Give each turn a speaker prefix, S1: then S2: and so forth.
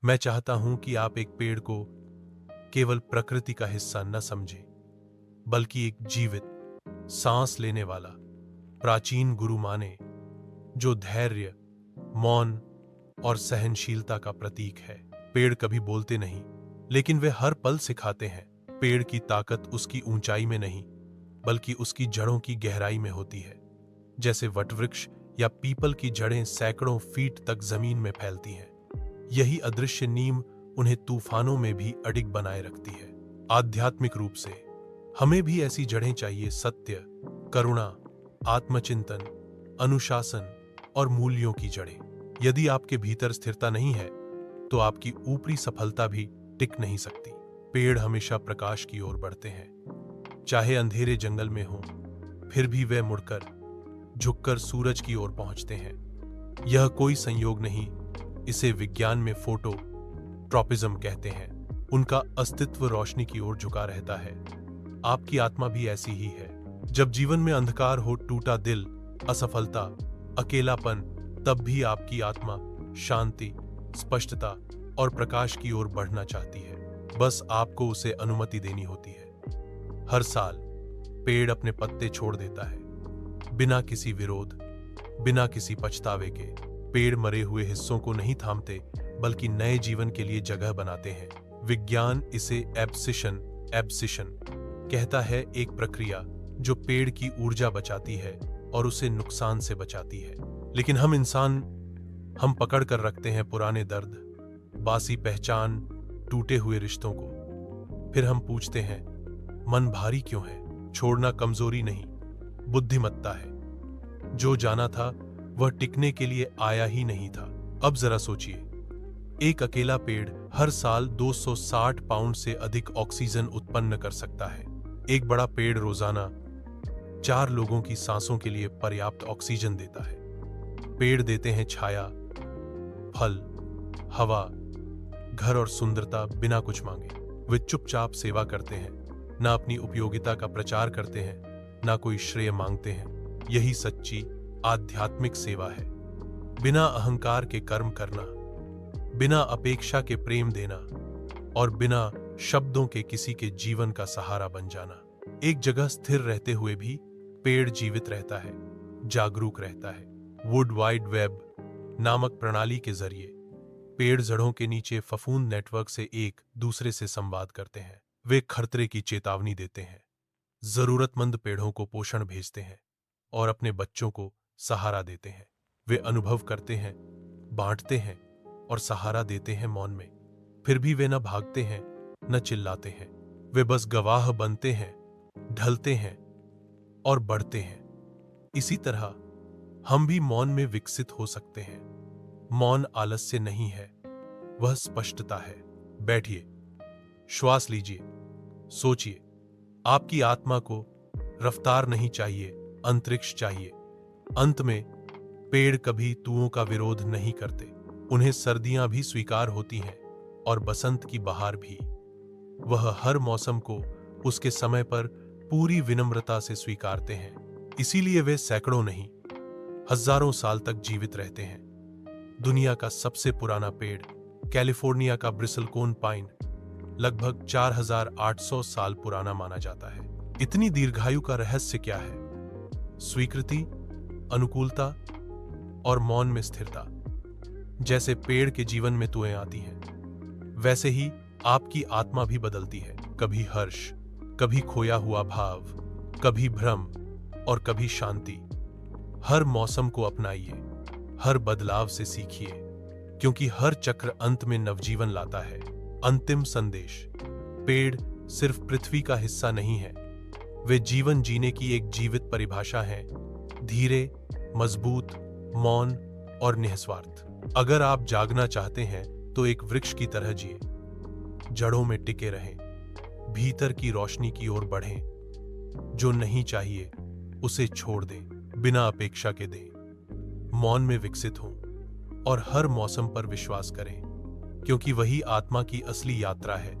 S1: मैं चाहता हूं कि आप एक पेड़ को केवल प्रकृति का हिस्सा न समझें, बल्कि एक जीवित, सांस लेने वाला प्राचीन गुरु माने, जो धैर्य, मौन और सहनशीलता का प्रतीक है। पेड़ कभी बोलते नहीं, लेकिन वे हर पल सिखाते हैं। पेड़ की ताकत उसकी ऊंचाई में नहीं, बल्कि उसकी जड़ों की गहराई में होती है। जैसे वटवृक्ष या पीपल की जड़ें सैकड़ों फीट तक जमीन में फैलती हैं, यही अदृश्य नींव उन्हें तूफानों में भी अडिग बनाए रखती है। आध्यात्मिक रूप से हमें भी ऐसी जड़ें चाहिए, सत्य, करुणा, आत्मचिंतन, अनुशासन और मूल्यों की जड़ें। यदि आपके भीतर स्थिरता नहीं है, तो आपकी ऊपरी सफलता भी टिक नहीं सकती। पेड़ हमेशा प्रकाश की ओर बढ़ते हैं, चाहे अंधेरे जंगल में हो, फिर भी वे मुड़कर, झुककर सूरज की ओर पहुंचते हैं। यह कोई संयोग नहीं, इसे विज्ञान में फोटो ट्रॉपिज्म कहते हैं। उनका अस्तित्व रोशनी की ओर झुका रहता है। आपकी आत्मा भी ऐसी ही है। जब जीवन में अंधकार हो, टूटा दिल, असफलता, अकेलापन, तब भी आपकी आत्मा शांति, स्पष्टता और प्रकाश की ओर बढ़ना चाहती है। बस आपको उसे अनुमति देनी होती है। हर साल पेड़ अपने पत्ते छोड़ देता है, बिना किसी विरोध, बिना किसी पछतावे के। पेड़ मरे हुए हिस्सों को नहीं थामते, बल्कि नए जीवन के लिए जगह बनाते हैं। विज्ञान इसे एब्सिशन कहता है, एक प्रक्रिया जो पेड़ की ऊर्जा बचाती है और उसे नुकसान से बचाती है। लेकिन हम इंसान, हम पकड़ कर रखते हैं पुराने दर्द, बासी पहचान, टूटे हुए रिश्तों को। फिर हम पूछते हैं, मन भारी क्यों है? छोड़ना कमजोरी नहीं, बुद्धिमत्ता है। जो जाना था वह टिकने के लिए आया ही नहीं था। अब जरा सोचिए, एक अकेला पेड़ हर साल 260 पाउंड से अधिक ऑक्सीजन उत्पन्न कर सकता है। एक बड़ा पेड़ रोजाना 4 लोगों की सांसों के लिए पर्याप्त ऑक्सीजन देता है। पेड़ देते हैं छाया, फल, हवा, घर और सुंदरता बिना कुछ मांगे। वे चुपचाप सेवा करते हैं, ना अपनी उपयोगिता का प्रचार करते हैं, ना कोई श्रेय मांगते हैं। यही सच्ची आध्यात्मिक सेवा है। बिना अहंकार के कर्म करना, बिना अपेक्षा के प्रेम देना और बिना शब्दों के किसी के जीवन का सहारा बन जाना। एक जगह स्थिर रहते हुए भी पेड़ जीवित रहता है, जागरूक रहता है। वुड वाइड वेब नामक प्रणाली के जरिए पेड़ जड़ों के नीचे फफूंद नेटवर्क से एक दूसरे से संवाद करते हैं। वे खतरे की चेतावनी देते हैं, जरूरतमंद पेड़ों को पोषण भेजते हैं और अपने बच्चों को सहारा देते हैं। वे अनुभव करते हैं, बांटते हैं और सहारा देते हैं मौन में। फिर भी वे न भागते हैं, न चिल्लाते हैं। वे बस गवाह बनते हैं, ढलते हैं और बढ़ते हैं। इसी तरह हम भी मौन में विकसित हो सकते हैं। मौन आलस्य नहीं है, वह स्पष्टता है। बैठिए, श्वास लीजिए, सोचिए। आपकी आत्मा को रफ्तार नहीं चाहिए, अंतरिक्ष चाहिए। अंत में पेड़ कभी तुओं का विरोध नहीं करते। उन्हें सर्दियां भी स्वीकार होती हैं और बसंत की बहार भी। वह हर मौसम को उसके समय पर पूरी विनम्रता से स्वीकारते हैं। इसीलिए वे सैकड़ों नहीं, हजारों साल तक जीवित रहते हैं। दुनिया का सबसे पुराना पेड़, कैलिफोर्निया का ब्रिसलकोन पाइन, लगभग 4800 साल पुराना माना जाता है। इतनी दीर्घायु का रहस्य क्या है? स्वीकृति, अनुकूलता और मौन में स्थिरता। जैसे पेड़ के जीवन में तुएं आती हैं, वैसे ही आपकी आत्मा भी बदलती है। कभी हर्ष, कभी खोया हुआ भाव, कभी भ्रम और कभी शांति। हर मौसम को अपनाइए, हर बदलाव से सीखिए, क्योंकि हर चक्र अंत में नवजीवन लाता है। अंतिम संदेश, पेड़ सिर्फ पृथ्वी का हिस्सा नहीं है, वे जीवन जीने की एक जीवित परिभाषा है। धीरे, मजबूत, मौन और निस्वार्थ। अगर आप जागना चाहते हैं तो एक वृक्ष की तरह जिए, जड़ों में टिके रहें, भीतर की रोशनी की ओर बढ़ें। जो नहीं चाहिए उसे छोड़ दें, बिना अपेक्षा के दें। मौन में विकसित हों और हर मौसम पर विश्वास करें, क्योंकि वही आत्मा की असली यात्रा है।